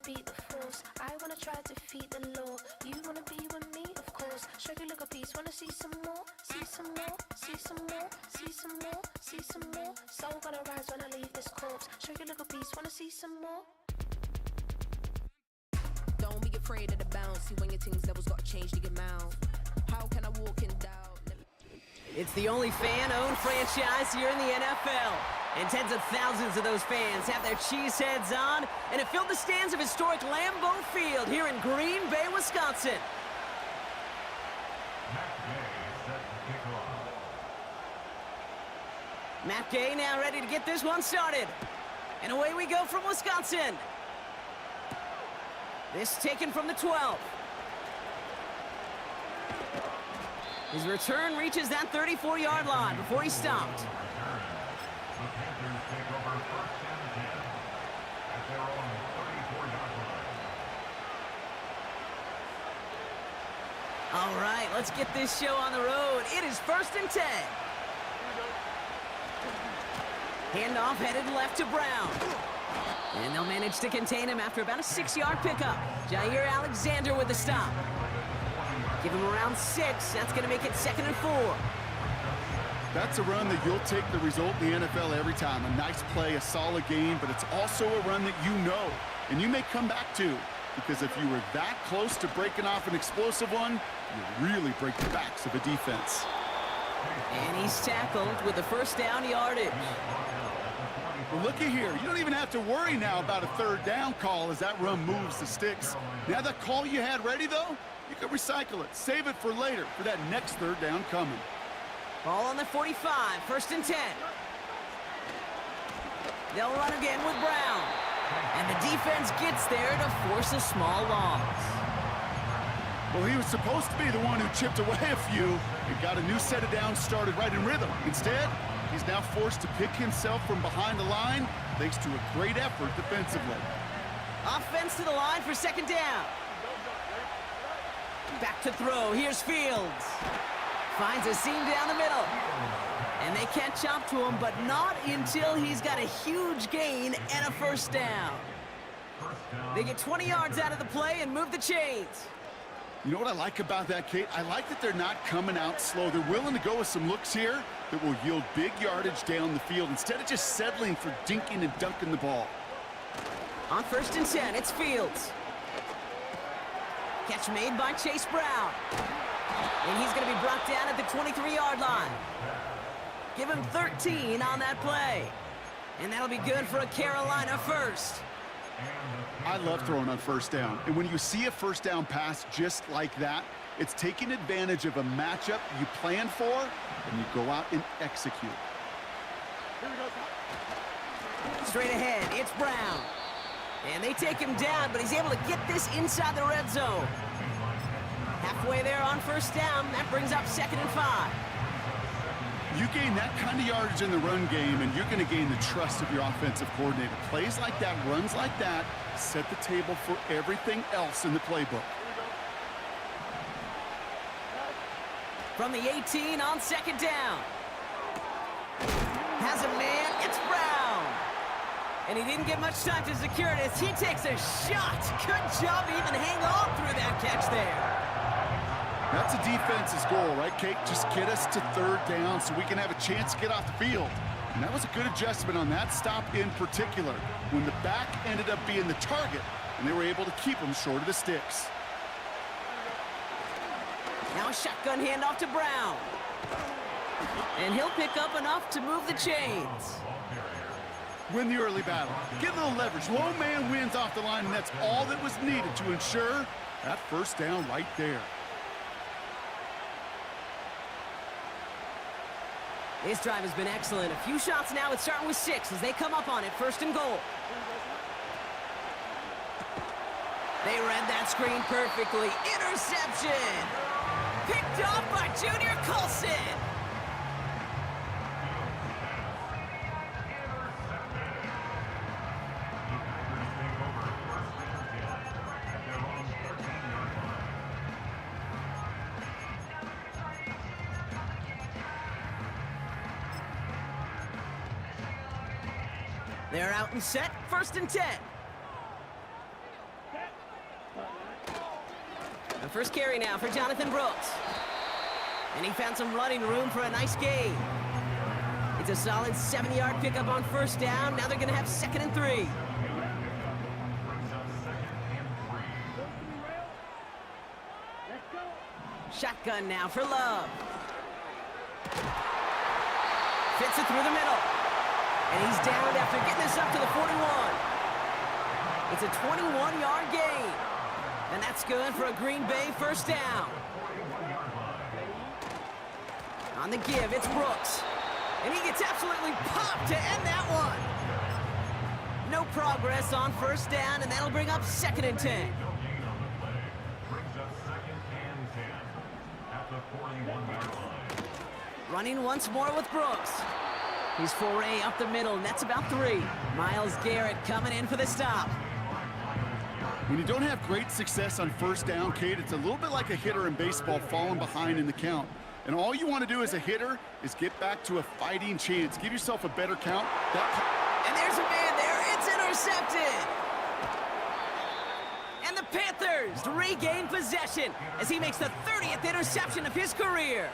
Beat the force, I wanna try to defeat the law. You wanna be with me, of course. Show you look a piece, wanna see some more, see some more, see some more, see some more, see some more. Soul gonna rise when I leave this corpse. Show you look a piece, wanna see some more. Don't be afraid of the bounce. See when your things levels gotta change to your mouth. How can I walk in doubt? It's the only fan-owned franchise here in the NFL. And tens of thousands of those fans have their cheeseheads on, and it filled the stands of historic Lambeau Field here in Green Bay, Wisconsin. Matt Gay now ready to get this one started. And away we go from Wisconsin. This taken from the 12. His return reaches that 34-yard line before he's stopped. All right, let's get this show on the road. It is 1st and 10. Handoff headed left to Brown. And they'll manage to contain him after about a 6-yard pickup. Jair Alexander with the stop. Give him around 6. That's going to make it 2nd and 4. That's a run that you'll take the result in the NFL every time. A nice play, a solid game, but it's also a run that you know, and you may come back to. Because if you were that close to breaking off an explosive one, you really break the backs of a defense. And he's tackled with the 1st down yardage. Well, looky here. You don't even have to worry now about a 3rd down call as that run moves the sticks. Now that call you had ready, though, you can recycle it. Save it for later for that next 3rd down coming. Ball on the 45, 1st and 10. They'll run again with Brown. And the defense gets there to force a small loss. Well, he was supposed to be the one who chipped away a few and got a new set of downs started right in rhythm. Instead, he's now forced to pick himself from behind the line thanks to a great effort defensively. Offense to the line for 2nd down. Back to throw. Here's Fields. Finds a seam down the middle. And they catch up to him, but not until he's got a huge gain and a 1st down. They get 20 yards out of the play and move the chains. You know what I like about that, Kate? I like that they're not coming out slow. They're willing to go with some looks here that will yield big yardage down the field instead of just settling for dinking and dunking the ball. On 1st and 10, it's Fields. Catch made by Chase Brown. And he's going to be brought down at the 23-yard line. Give him 13 on that play. And that'll be good for a Carolina 1st. I love throwing on 1st down. And when you see a 1st down pass just like that, it's taking advantage of a matchup you plan for, and you go out and execute. Straight ahead, it's Brown. And they take him down, but he's able to get this inside the red zone. Halfway there on 1st down, that brings up 2nd and 5. You gain that kind of yardage in the run game, and you're going to gain the trust of your offensive coordinator. Plays like that, runs like that, set the table for everything else in the playbook. From the 18 on 2nd down. Has a man, it's Brown. And he didn't get much time to secure it as he takes a shot. Good job to even hang on through that catch there. That's a defense's goal, right, Kate? Just get us to 3rd down so we can have a chance to get off the field. And that was a good adjustment on that stop in particular, when the back ended up being the target, and they were able to keep him short of the sticks. Now a shotgun handoff to Brown. And he'll pick up enough to move the chains. Win the early battle. Get a little leverage. Low man wins off the line, and that's all that was needed to ensure that first down right there. This drive has been excellent. A few shots now. It's starting with 6 as they come up on it. 1st and goal. They read that screen perfectly. Interception! Picked off by Junior Colson. They're out and set. 1st and 10. The first carry now for Jonathan Brooks. And he found some running room for a nice gain. It's a solid 7-yard pickup on 1st down. Now they're going to have 2nd and 3. Shotgun now for Love. Fits it through the middle. And he's downed after getting this up to the 41. It's a 21-yard gain. And that's good for a Green Bay 1st down. On the give, it's Brooks. And he gets absolutely popped to end that one. No progress on 1st down, and that'll bring up 2nd and 10. Running once more with Brooks. He's foray up the middle, and that's about 3. Myles Garrett coming in for the stop. When you don't have great success on 1st down, Kate, it's a little bit like a hitter in baseball falling behind in the count. And all you want to do as a hitter is get back to a fighting chance. Give yourself a better count. And there's a man there. It's intercepted. And the Panthers regain possession as he makes the 30th interception of his career.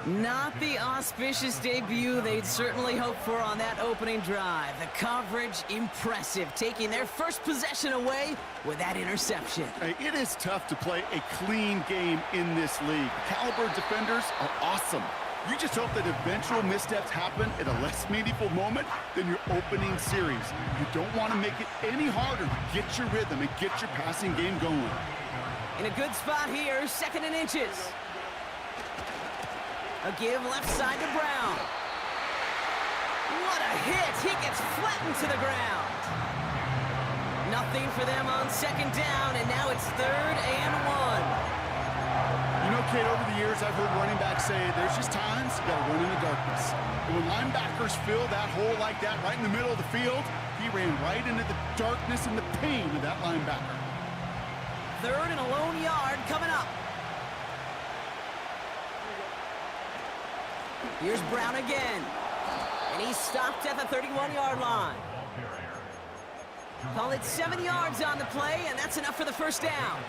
Not the auspicious debut they'd certainly hoped for on that opening drive. The coverage, impressive, taking their first possession away with that interception. Hey, it is tough to play a clean game in this league. Caliber defenders are awesome. You just hope that eventual missteps happen at a less meaningful moment than your opening series. You don't want to make it any harder to get your rhythm and get your passing game going. In a good spot here, 2nd and inches. A give left side to Brown. What a hit! He gets flattened to the ground. Nothing for them on 2nd down, and now it's 3rd and 1. You know, Kate, over the years, I've heard running backs say there's just times you got to run in the darkness. And when linebackers fill that hole like that right in the middle of the field, he ran right into the darkness and the pain of that linebacker. 3rd and a lone yard coming up. Here's Brown again. And he's stopped at the 31-yard line. Call it 7 yards on the play, and that's enough for the 1st down.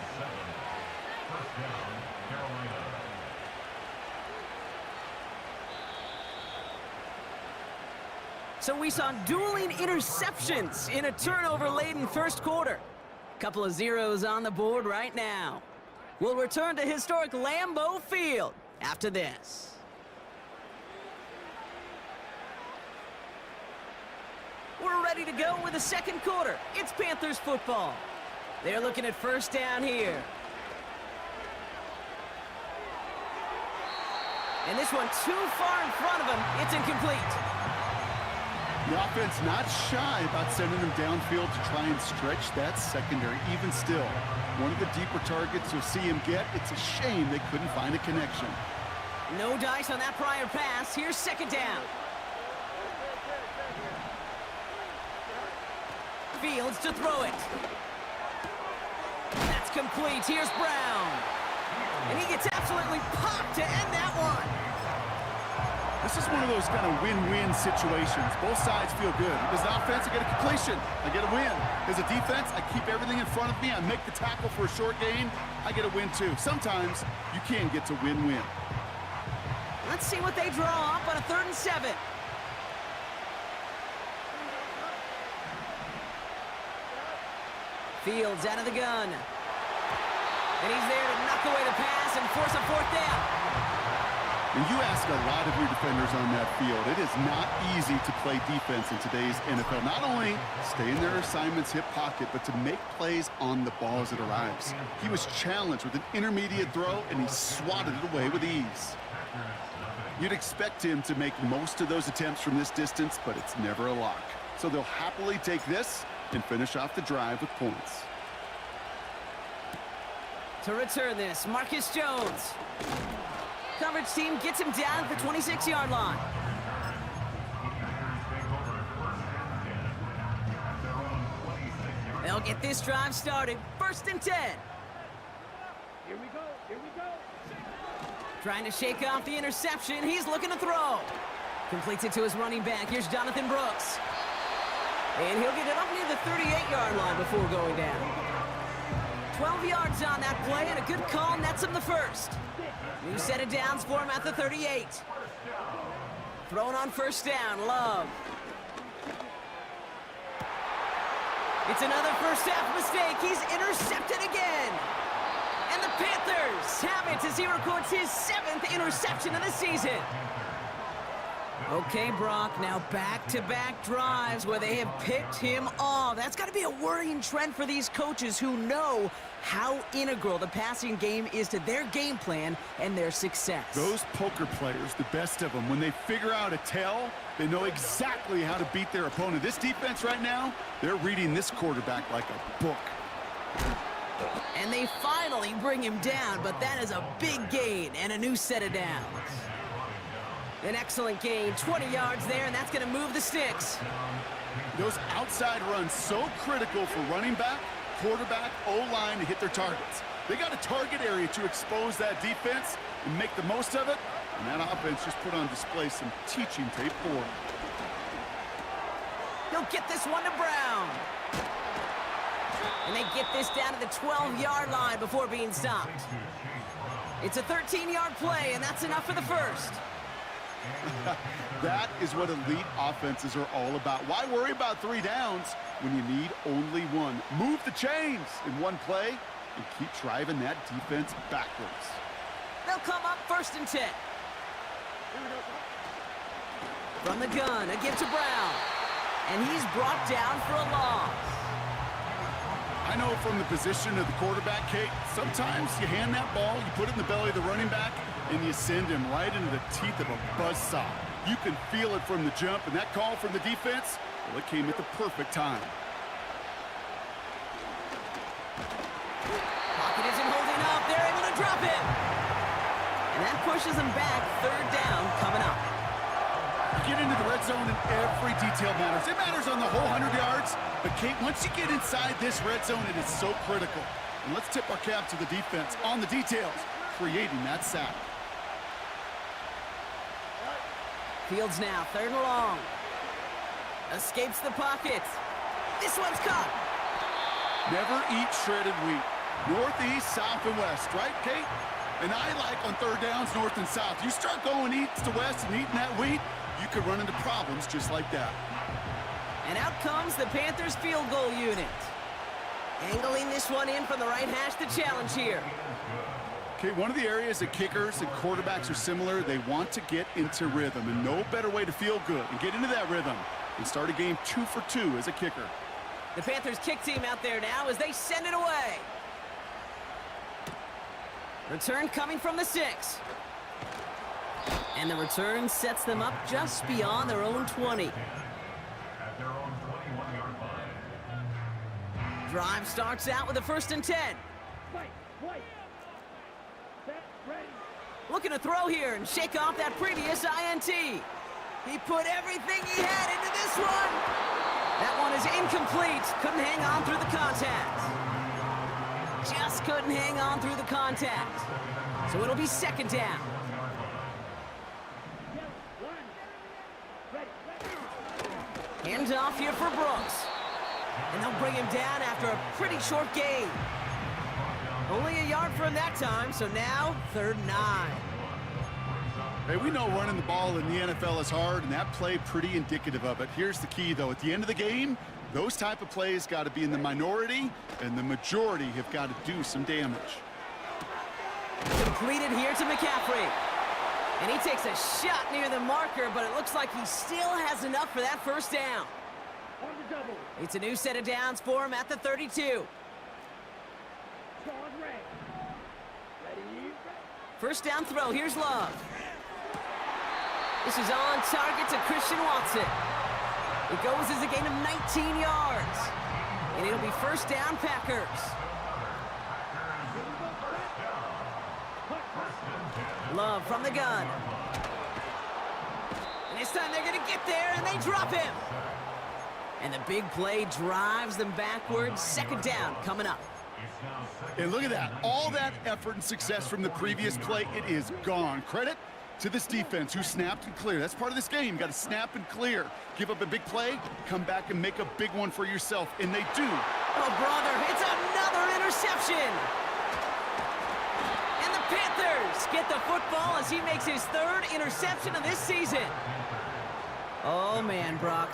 So we saw dueling interceptions in a turnover-laden 1st quarter. Couple of zeros on the board right now. We'll return to historic Lambeau Field after this. We're ready to go with the 2nd quarter. It's Panthers football. They're looking at 1st down here. And this one too far in front of him. It's incomplete. The offense not shy about sending them downfield to try and stretch that secondary. Even still, one of the deeper targets you'll see him get. It's a shame they couldn't find a connection. No dice on that prior pass. Here's 2nd down. Fields to throw it. That's complete. Here's Brown. And he gets absolutely popped to end that one. This is one of those kind of win-win situations. Both sides feel good. As an offense, I get a completion. I get a win. As a defense, I keep everything in front of me. I make the tackle for a short gain. I get a win, too. Sometimes you can get to win-win. Let's see what they draw up on a 3rd and 7. Fields out of the gun. And he's there to knock away the pass and force a 4th down. And you ask a lot of your defenders on that field. It is not easy to play defense in today's NFL. Not only stay in their assignment's hip pocket, but to make plays on the ball as it arrives. He was challenged with an intermediate throw, and he swatted it away with ease. You'd expect him to make most of those attempts from this distance, but it's never a lock. So they'll happily take this and finish off the drive with points. To return this, Marcus Jones. Coverage team gets him down at the 26-yard line. They'll get this drive started. 1st and 10. Here we go. Here we go. Trying to shake off the interception. He's looking to throw. Completes it to his running back. Here's Jonathan Brooks. And he'll get it up near the 38-yard line before going down. 12 yards on that play, and a good call nets him the first. New set of downs for him at the 38. Thrown on 1st down, Love. It's another first-half mistake. He's intercepted again. And the Panthers have it as he records his 7th interception of the season. Okay, Brock, now back-to-back drives where they have picked him off. That's got to be a worrying trend for these coaches who know how integral the passing game is to their game plan and their success. Those poker players, the best of them, when they figure out a tell, they know exactly how to beat their opponent. This defense right now, they're reading this quarterback like a book. And they finally bring him down, but that is a big gain and a new set of downs. An excellent gain, 20 yards there, and that's going to move the sticks. Those outside runs so critical for running back, quarterback, O-line to hit their targets. They got a target area to expose that defense and make the most of it, and that offense just put on display some teaching tape for them. He'll get this one to Brown. And they get this down to the 12-yard line before being stopped. It's a 13-yard play, and that's enough for the first. That is what elite offenses are all about. Why worry about 3 downs when you need only one? Move the chains in one play and keep driving that defense backwards. They'll come up 1st and 10. From the gun, a give to Brown. And he's brought down for a loss. I know from the position of the quarterback, Kate, sometimes you hand that ball, you put it in the belly of the running back, and you send him right into the teeth of a buzzsaw. You can feel it from the jump, and that call from the defense, well, it came at the perfect time. Pocket isn't holding up. They're able to drop him. And that pushes him back. 3rd down coming up. Get into the red zone, and every detail matters. It matters on the whole 100 yards, but Kate, once you get inside this red zone, it is so critical. And let's tip our cap to the defense on the details, creating that sack. Fields now, 3rd and long. Escapes the pocket. This one's caught. Never eat shredded wheat. Northeast, south, and west, right, Kate? And I like on 3rd downs, north and south. You start going east to west and eating that wheat, you could run into problems just like that. And out comes the Panthers field goal unit. Angling this one in from the right hash, the challenge here. Okay, one of the areas that kickers and quarterbacks are similar, they want to get into rhythm, and no better way to feel good and get into that rhythm and start a game 2 for 2 as a kicker. The Panthers kick team out there now as they send it away. Return coming from the 6. And the return sets them up just beyond their own 20. Drive starts out with a 1st and 10. Looking to throw here and shake off that previous INT. He put everything he had into this one. That one is incomplete. Couldn't hang on through the contact. Just couldn't hang on through the contact. So it'll be 2nd down. Hands off here for Brooks. And they'll bring him down after a pretty short gain. Only a yard for him that time, so now 3rd and 9. Hey, we know running the ball in the NFL is hard, and that play pretty indicative of it. Here's the key, though. At the end of the game, those type of plays got to be in the minority, and the majority have got to do some damage. Completed here to McCaffrey. And he takes a shot near the marker, but it looks like he still has enough for that first down. On the double. It's a new set of downs for him at the 32. Sean Ray. Ready? First down throw, here's Love. This is on target to Christian Watson. It goes as a gain of 19 yards. And it'll be first down Packers. Love from the gun. And this time they're going to get there, and they drop him. And the big play drives them backwards. Second down coming up. And look at that. All that effort and success from the previous play, it is gone. Credit to this defense who snapped and cleared. That's part of this game. You got to snap and clear. Give up a big play, come back and make a big one for yourself. And they do. Oh, brother, it's another interception. And the Panthers get the football as he makes his third interception of this season. Oh, man, Brock,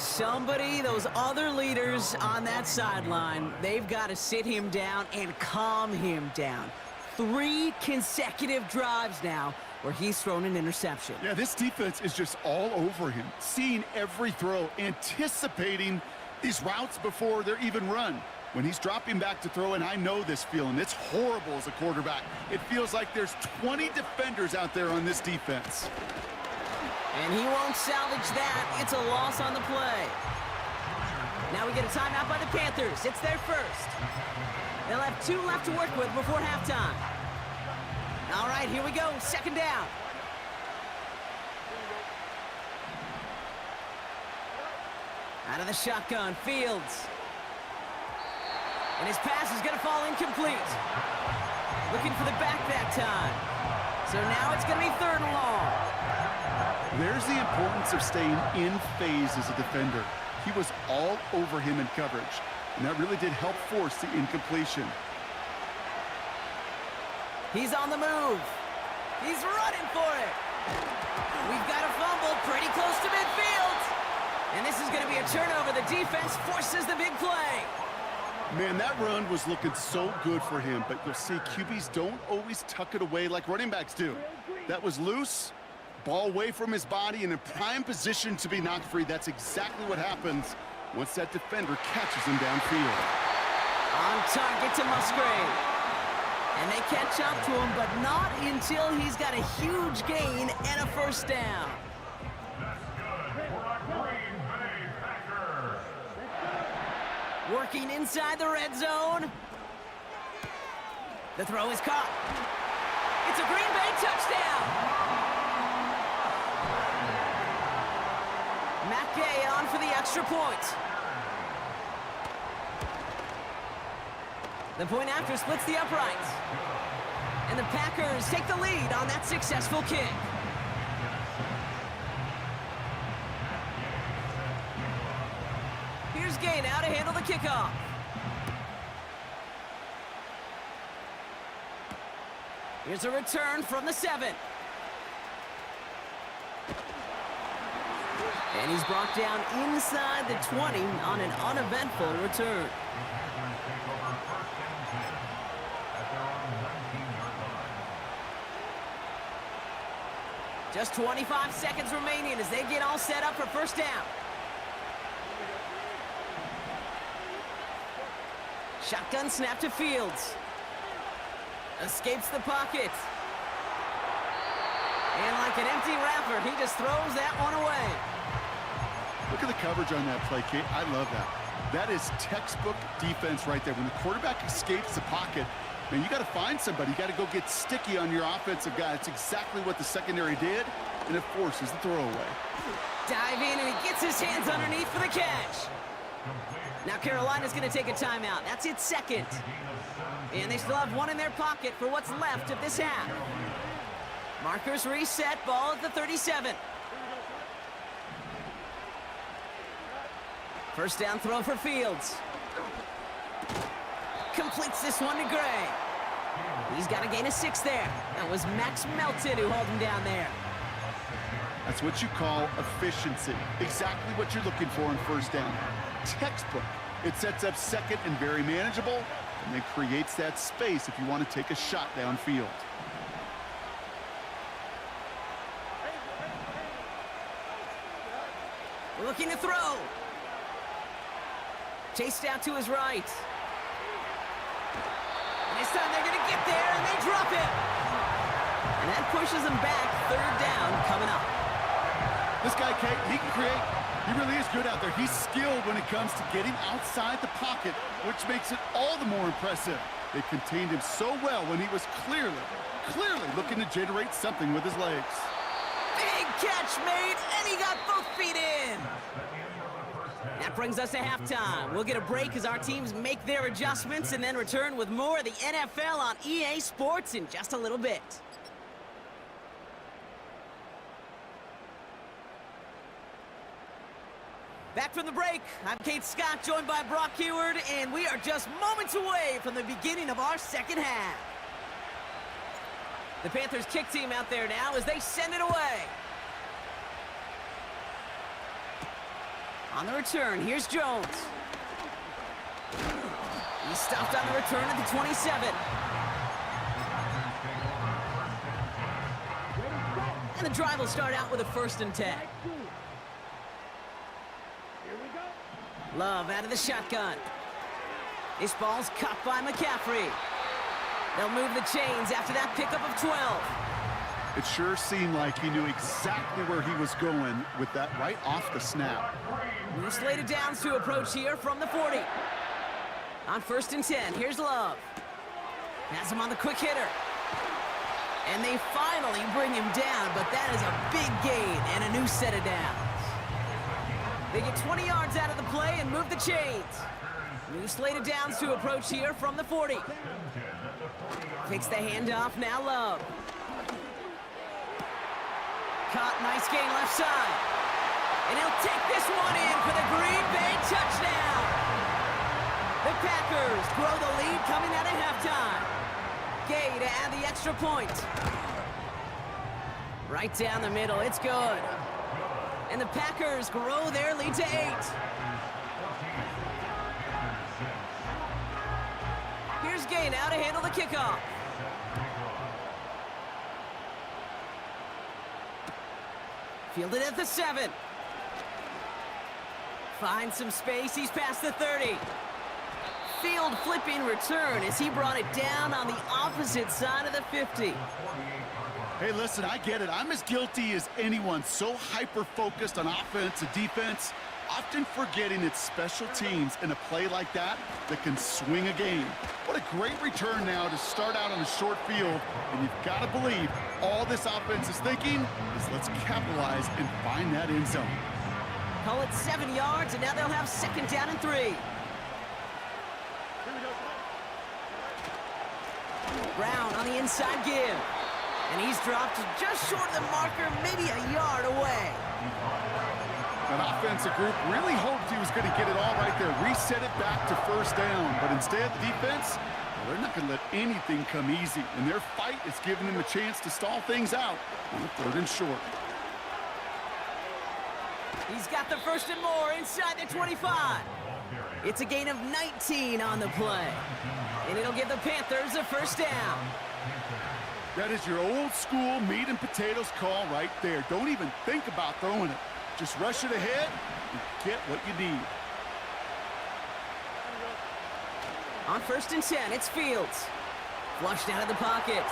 those other leaders on that sideline, they've got to sit him down and calm him down. 3 consecutive drives now where he's thrown an interception. Yeah, this defense is just all over him, seeing every throw, anticipating these routes before they're even run. When he's dropping back to throw, and I know this feeling, it's horrible as a quarterback. It feels like there's 20 defenders out there on this defense. And he won't salvage that. It's a loss on the play. Now we get a timeout by the Panthers. It's their first. They'll have 2 left to work with before halftime. All right, here we go. Second down. Out of the shotgun, Fields. And his pass is going to fall incomplete. Looking for the back that time. So now it's going to be 3rd and long. There's the importance of staying in phase as a defender. He was all over him in coverage, and that really did help force the incompletion. He's on the move. He's running for it. We've got a fumble pretty close to midfield. And this is going to be a turnover. The defense forces the big play. Man, that run was looking so good for him, but you'll see QBs don't always tuck it away like running backs do. That was loose, ball away from his body, and in prime position to be knocked free. That's exactly what happens once that defender catches him downfield. On target to Musgrave. And they catch up to him, but not until he's got a huge gain and a first down. Working inside the red zone. The throw is caught. It's a Green Bay touchdown. Matt Gay on for the extra point. The point after splits the uprights. And the Packers take the lead on that successful kick. Here's Gay now to handle the kickoff. Here's a return from the 7. And he's brought down inside the 20 on an uneventful return. Just 25 seconds remaining as they get all set up for first down. Shotgun snap to Fields. Escapes the pocket. And like an empty wrapper, he just throws that one away. Look at the coverage on that play, Kate. I love that. That is textbook defense right there. When the quarterback escapes the pocket, man, you got to find somebody. You got to go get sticky on your offensive guy. It's exactly what the secondary did, and it forces the throwaway. Dive in, and he gets his hands underneath for the catch. Now Carolina's going to take a timeout. That's its second. And they still have one in their pocket for what's left of this half. Markers reset, ball at the 37. First down throw for Fields. Completes this one to Gray. He's got a gain of 6 there. That was Max Melton who held him down there. That's what you call efficiency. Exactly what you're looking for in first down. Textbook. It sets up second and very manageable, and it creates that space if you want to take a shot downfield. Looking to throw. Chased out to his right. And this time they're going to get there, and they drop it. And that pushes them back. Third down coming up. This guy, Kate, he can create. He really is good out there. He's skilled when it comes to getting outside the pocket, which makes it all the more impressive. They contained him so well when he was clearly looking to generate something with his legs. Big catch made, and he got both feet in. That brings us to halftime. We'll get a break as our teams make their adjustments and then return with more of the NFL on EA Sports in just a little bit. Back from the break, I'm Kate Scott, joined by Brock Heward, and we are just moments away from the beginning of our second half. The Panthers kick team out there now as they send it away. On the return, here's Jones. He's stopped on the return at the 27. And the drive will start out with a 1st and 10. Here we go. Love out of the shotgun. This ball's caught by McCaffrey. They'll move the chains after that pickup of 12. It sure seemed like he knew exactly where he was going with that right off the snap. New slated downs to approach here from the 40. On 1st and 10, here's Love. Has him on the quick hitter. And they finally bring him down, but that is a big gain and a new set of downs. They get 20 yards out of the play and move the chains. New slated downs to approach here from the 40. Takes the handoff, now Love. Caught, nice gain left side. And he'll take this one in for the Green Bay touchdown. The Packers grow the lead coming out of halftime. Gay to add the extra point. Right down the middle, it's good. And the Packers grow their lead to 8. Here's Gay now to handle the kickoff. Fielded at the 7. Finds some space, he's past the 30. Field flipping return as he brought it down on the opposite side of the 50. Hey, listen, I get it. I'm as guilty as anyone. So hyper-focused on offense and defense, often forgetting it's special teams in a play like that that can swing a game. What a great return now to start out on a short field. And you've got to believe all this offense is thinking is let's capitalize and find that end zone. Call it 7 yards, and now they'll have 2nd down and 3. Brown on the inside give. And he's dropped just short of the marker, maybe a yard away. That offensive group really hoped he was going to get it all right there, reset it back to 1st down. But instead, the defense, well, they're not going to let anything come easy. And their fight is giving them a chance to stall things out on 3rd and short. He's got the 1st and more inside the 25. It's a gain of 19 on the play. And it'll give the Panthers a 1st down. That is your old school meat and potatoes call right there. Don't even think about throwing it. Just rush it ahead and get what you need. On 1st and 10, it's Fields. Flushed out of the pocket.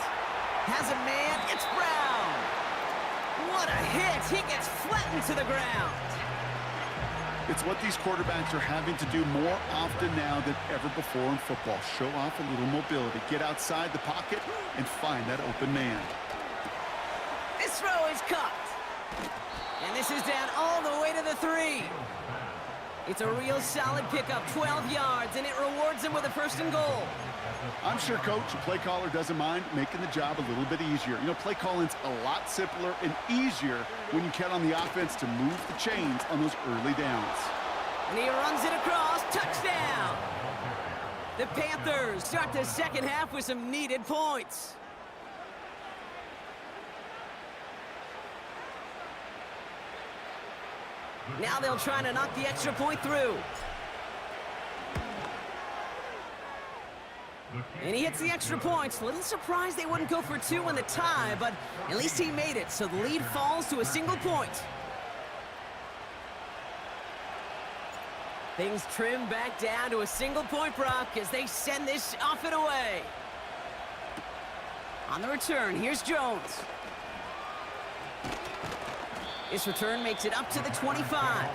Has a man, it's Brown. What a hit! He gets flattened to the ground. It's what these quarterbacks are having to do more often now than ever before in football. Show off a little mobility. Get outside the pocket and find that open man. This throw is caught. And this is down all the way to the 3. It's a real solid pickup, 12 yards, and it rewards him with a 1st and goal. I'm sure, Coach, the play caller doesn't mind making the job a little bit easier. You know, play calling's a lot simpler and easier when you count on the offense to move the chains on those early downs. And he runs it across, touchdown! The Panthers start the second half with some needed points. Now they'll try to knock the extra point through. And he hits the extra points. A little surprised they wouldn't go for 2 in the tie, but at least he made it, so the lead falls to a single point. Things trim back down to a single point, Brock, as they send this off and away. On the return, here's Jones. This return makes it up to the 25.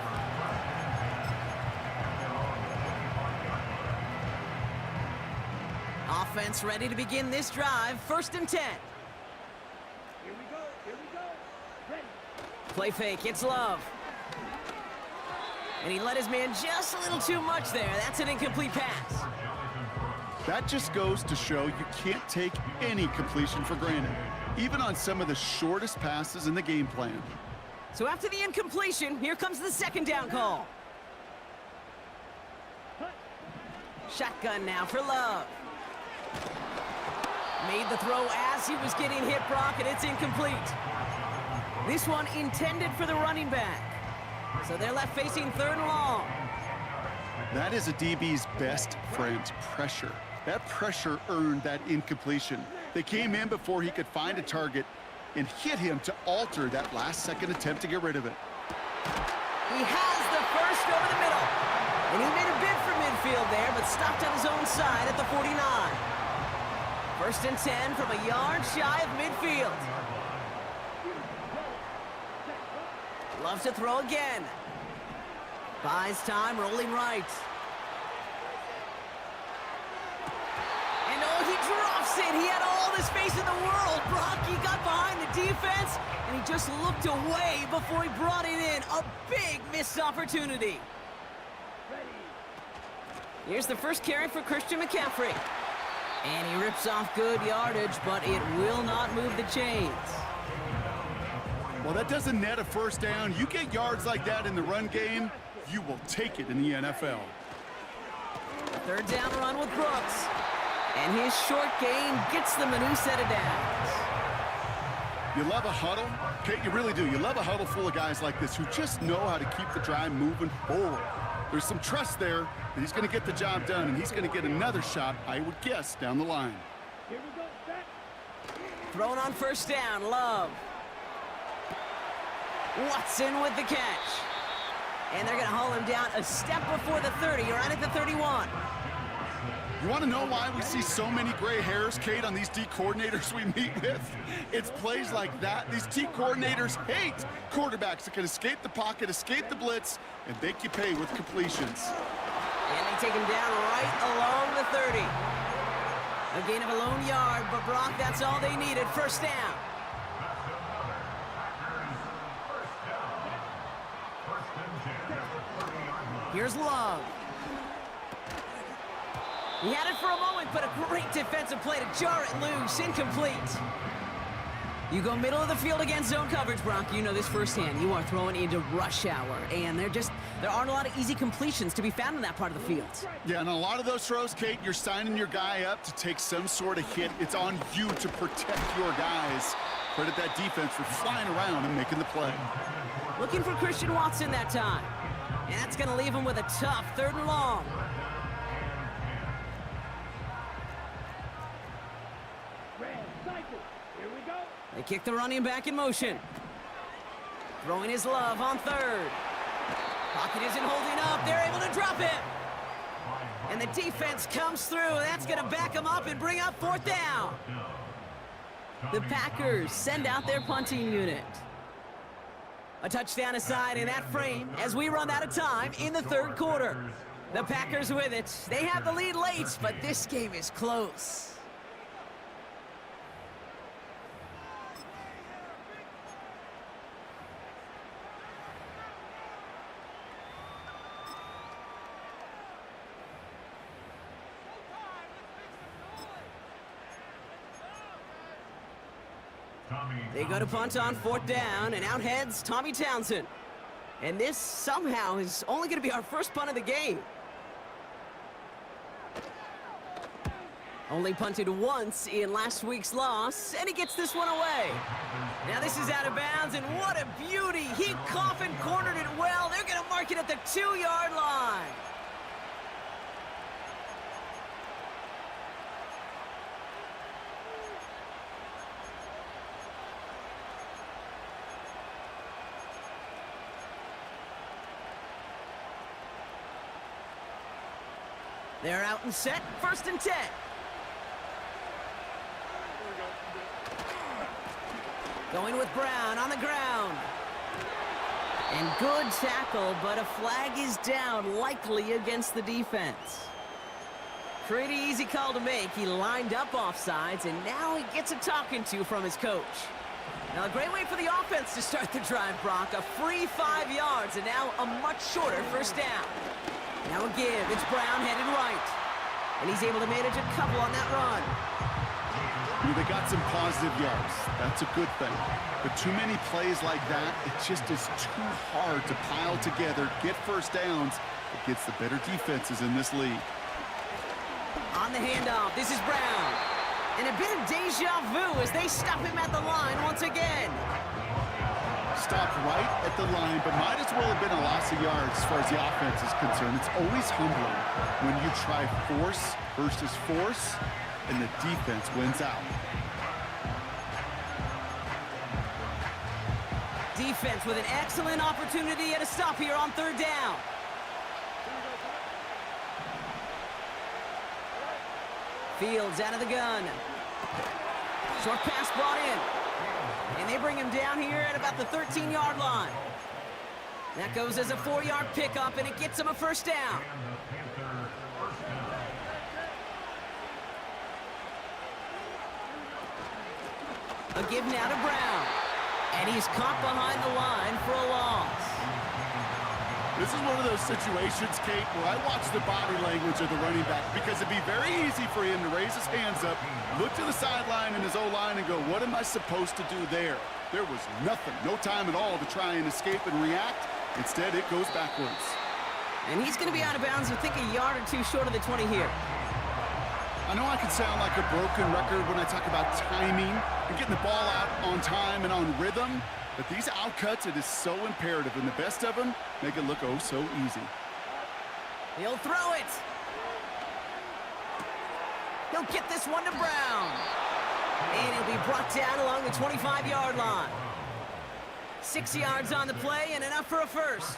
Offense ready to begin this drive. 1st and 10. Here we go. Here we go. Ready. Play fake. It's Love. And he let his man just a little too much there. That's an incomplete pass. That just goes to show you can't take any completion for granted, even on some of the shortest passes in the game plan. So after the incompletion, here comes the 2nd down call. Shotgun now for Love. Made the throw as he was getting hit, Brock, and it's incomplete. This one intended for the running back. So they're left facing 3rd and long. That is a DB's best friend, pressure. That pressure earned that incompletion. They came in before he could find a target and hit him to alter that last-second attempt to get rid of it. He has the first over the middle. And he made a bid for midfield there, but stopped on his own side at the 49. 1st and 10 from a yard shy of midfield. Loves to throw again. Buys time, rolling right. And oh, he drops it. He had all the space in the world. Brock, he got behind the defense, and he just looked away before he brought it in. A big missed opportunity. Here's the first carry for Christian McCaffrey. And he rips off good yardage, but it will not move the chains. Well, that doesn't net a 1st down. You get yards like that in the run game, you will take it in the NFL. 3rd down run with Brooks. And his short gain gets them a new set of downs. You love a huddle? Kate, you really do. You love a huddle full of guys like this who just know how to keep the drive moving forward. There's some trust there that he's going to get the job done, and he's going to get another shot, I would guess, down the line. Here we go. Set. Thrown on 1st down, Love. Watson with the catch. And they're going to haul him down a step before the 30, right at the 31. You want to know why we see so many gray hairs, Kate, on these D coordinators we meet with? It's plays like that. These D coordinators hate quarterbacks that can escape the pocket, escape the blitz, and make you pay with completions. And they take him down right along the 30. A gain of a lone yard, but Brock, that's all they needed. 1st down. Here's Love. He had it for a moment, but a great defensive play to jar it loose. Incomplete. You go middle of the field against zone coverage, Brock. You know this firsthand. You are throwing into rush hour, and there aren't a lot of easy completions to be found in that part of the field. Yeah, and a lot of those throws, Kate, you're signing your guy up to take some sort of hit. It's on you to protect your guys. Credit that defense for flying around and making the play. Looking for Christian Watson that time. And that's going to leave him with a tough 3rd and long. Red cycle. Here we go. They kick the running back in motion. Throwing his Love on 3rd. Pocket isn't holding up. They're able to drop it. And the defense comes through. That's going to back them up and bring up 4th down. The Packers send out their punting unit. A touchdown aside in that frame as we run out of time in the 3rd quarter. The Packers with it. They have the lead late, but this game is close. They go to punt on 4th down, and out heads Tommy Townsend. And this somehow is only going to be our first punt of the game. Only punted once in last week's loss, and he gets this one away. Now this is out of bounds, and what a beauty. He coffin cornered it well. They're going to mark it at the 2-yard line. They're out and set, 1st and 10. Going with Brown on the ground. And good tackle, but a flag is down, likely against the defense. Pretty easy call to make. He lined up offsides, and now he gets a talking to from his coach. Now, a great way for the offense to start the drive, Brock. A free 5 yards, and now a much shorter 1st down. Now a give. It's Brown headed right. And he's able to manage a couple on that run. They got some positive yards. That's a good thing. But too many plays like that, it just is too hard to pile together, get 1st downs against the better defenses in this league. On the handoff, this is Brown. And a bit of deja vu as they stop him at the line once again. Stopped right at the line, but might as well have been a loss of yards as far as the offense is concerned. It's always humbling when you try force versus force, and the defense wins out. Defense with an excellent opportunity at a stop here on 3rd down. Fields out of the gun. Short pass brought in. And they bring him down here at about the 13-yard line. That goes as a 4-yard pickup, and it gets him a 1st down. A give now to Brown. And he's caught behind the line for a loss. This is one of those situations, Kate, where I watch the body language of the running back because it'd be very easy for him to raise his hands up, look to the sideline in his O-line and go, what am I supposed to do there? There was nothing, no time at all to try and escape and react. Instead, it goes backwards. And he's going to be out of bounds, I think, a yard or two short of the 20 here. I know I can sound like a broken record when I talk about timing and getting the ball out on time and on rhythm, but these outcuts, it is so imperative, and the best of them make it look oh so easy. He'll throw it. He'll get this one to Brown. And he'll be brought down along the 25-yard line. 6 yards on the play and enough for a 1st.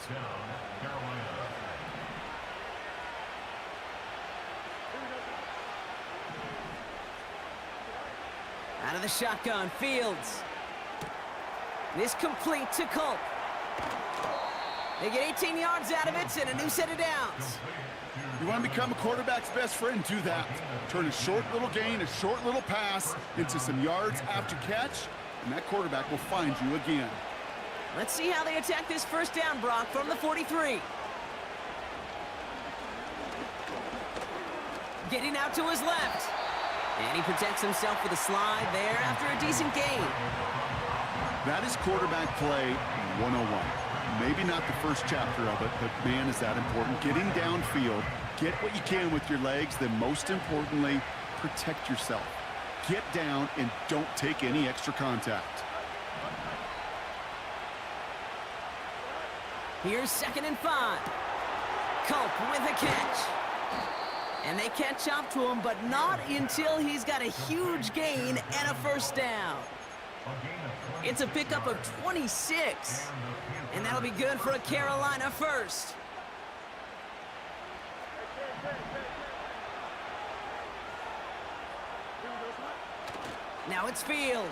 Out of the shotgun, Fields. This complete to Culp. They get 18 yards out of it and a new set of downs. You want to become a quarterback's best friend, do that. Turn a short little gain, a short little pass into some yards after catch, and that quarterback will find you again. Let's see how they attack this 1st down, Brock, from the 43. Getting out to his left. And he protects himself with a slide there after a decent gain. That is quarterback play 101. Maybe not the first chapter of it, but man, is that important. Getting downfield, get what you can with your legs, then most importantly, protect yourself. Get down and don't take any extra contact. Here's 2nd and 5. Culp with a catch. And they catch up to him, but not until he's got a huge gain and a 1st down. It's a pickup of 26. And that'll be good for a Carolina 1st. Now it's Fields.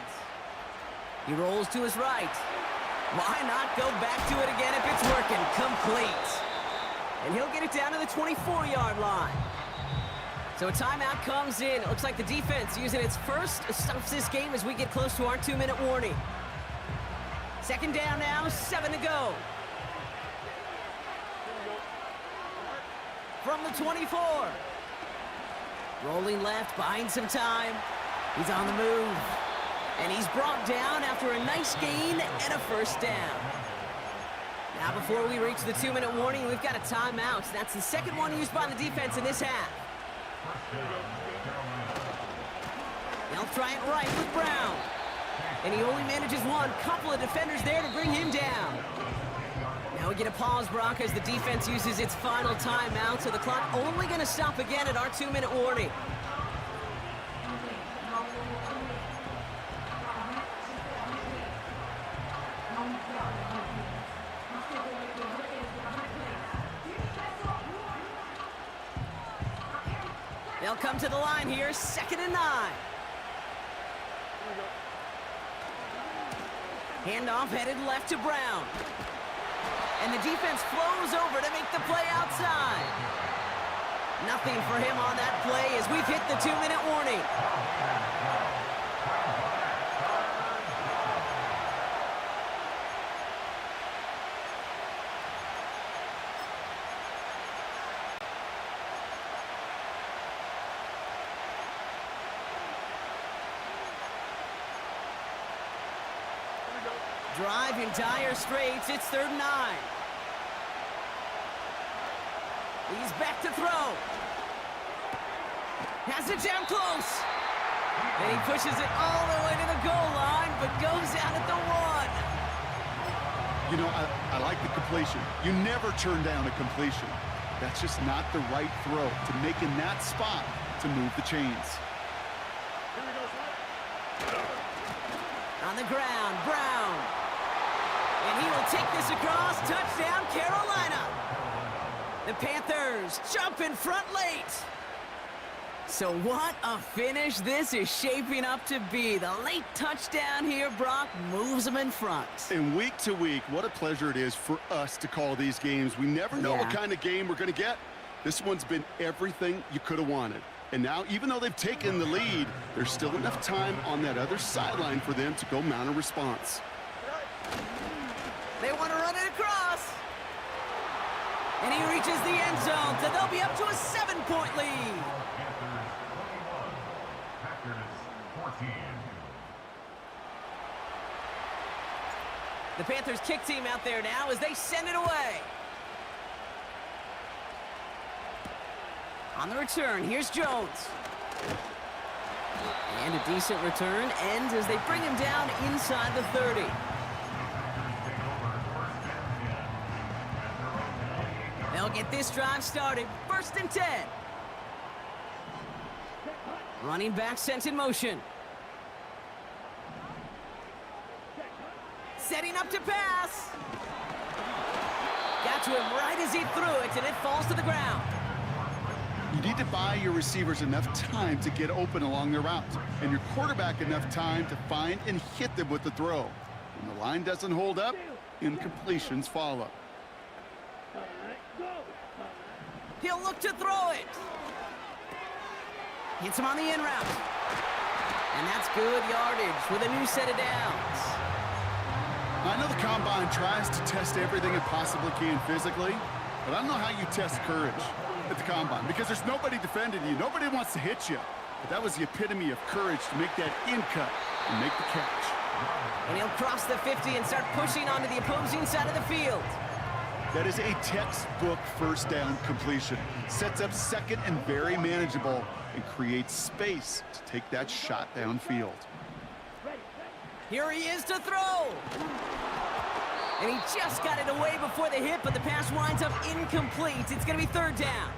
He rolls to his right. Why not go back to it again if it's working? Complete. And he'll get it down to the 24-yard line. So a timeout comes in. It looks like the defense using its first stops this game as we get close to our 2-minute warning. 2nd down now, 7 to go. From the 24. Rolling left, buying some time. He's on the move. And he's brought down after a nice gain and a 1st down. Now before we reach the 2-minute warning, we've got a timeout. That's the 2nd one used by the defense in this half. They'll try it right with Brown. And he only manages one. Couple of defenders there to bring him down. Now we get a pause, Brock, as the defense uses its final timeout. So the clock only going to stop again at our 2-minute warning. They'll come to the line here, 2nd and 9. Handoff headed left to Brown. And the defense flows over to make the play outside. Nothing for him on that play as we've hit the 2-minute warning. Drive in dire straits, it's 3rd and 9. He's back to throw. Has it down close. And he pushes it all the way to the goal line, but goes out at the 1. You know, I like the completion. You never turn down a completion. That's just not the right throw to make in that spot to move the chains. On the ground, Brown. And he will take this across. Touchdown, Carolina. The Panthers jump in front late. So what a finish this is shaping up to be. The late touchdown here, Brock, moves them in front. And week to week, what a pleasure it is for us to call these games. We never know what kind of game we're going to get. This one's been everything you could have wanted. And now, even though they've taken the lead, there's still enough time on that other sideline for them to go mount a response. They want to run it across. And he reaches the end zone, so they'll be up to a 7-point lead. The Panthers kick team out there now as they send it away. On the return, here's Jones. And a decent return ends as they bring him down inside the 30. They'll get this drive started. 1st and 10. Running back sent in motion. Setting up to pass. Got to him right as he threw it, and it falls to the ground. You need to buy your receivers enough time to get open along their route, and your quarterback enough time to find and hit them with the throw. When the line doesn't hold up, incompletions follow. He'll look to throw it. Hits him on the in route. And that's good yardage with a new set of downs. I know the Combine tries to test everything it possibly can physically, but I don't know how you test courage at the Combine because there's nobody defending you. Nobody wants to hit you. But that was the epitome of courage to make that in cut and make the catch. And he'll cross the 50 and start pushing onto the opposing side of the field. That is a textbook 1st down completion. Sets up 2nd and very manageable and creates space to take that shot downfield. Here he is to throw. And he just got it away before the hit, but the pass winds up incomplete. It's going to be 3rd down.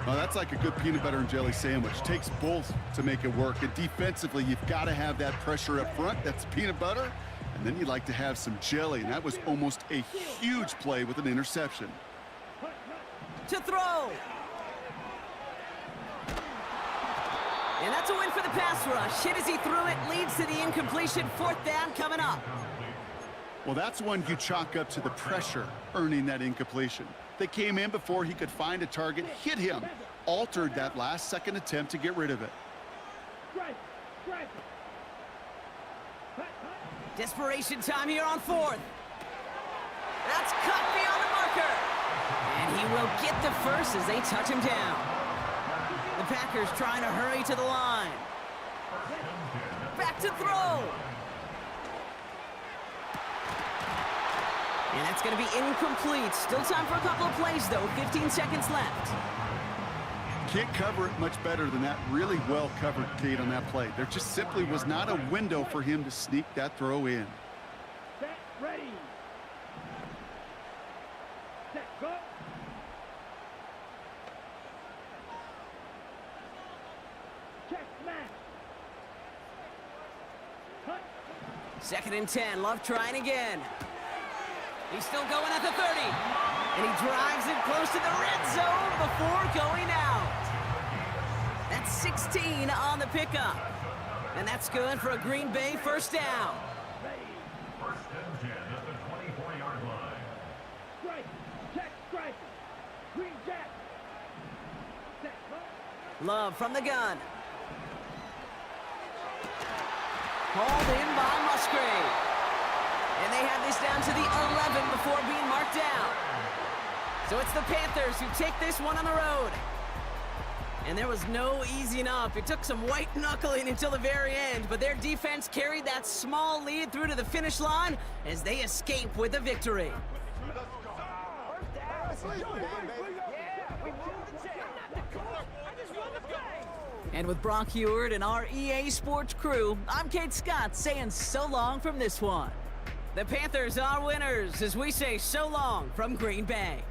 Well, that's like a good peanut butter and jelly sandwich. Takes both to make it work. And defensively, you've got to have that pressure up front. That's peanut butter. And then you'd like to have some jelly. And that was almost a huge play with an interception. To throw. And that's a win for the pass rush. Hit as he threw it, leads to the incompletion. 4th down coming up. Well, that's one you chalk up to the pressure earning that incompletion. They came in before he could find a target, hit him, altered that last-second attempt to get rid of it. Desperation time here on 4th. That's cut beyond the marker. And he will get the first as they touch him down. The Packers trying to hurry to the line. Back to throw. And that's going to be incomplete. Still time for a couple of plays, though. 15 seconds left. Can't cover it much better than that really well-covered gate on that play. There just simply was not a window for him to sneak that throw in. Set, ready. Set, go. Check, match. Cut. 2nd and 10. Love trying again. He's still going at the 30. And he drives it close to the red zone before going out. gets 16 on the pickup. And that's good for a Green Bay first down. First and 10 at the 24-yard line. Strike. Check. Strike. Green jack. Set. Love from the gun. Hauled in by Musgrave. And they have this down to the 11 before being marked down. So it's the Panthers who take this one on the road. And there was no easing up. It took some white knuckling until the very end, but their defense carried that small lead through to the finish line as they escape with the victory. And with Brock Heward and our EA Sports crew, I'm Kate Scott saying so long from this one. The Panthers are winners as we say so long from Green Bay.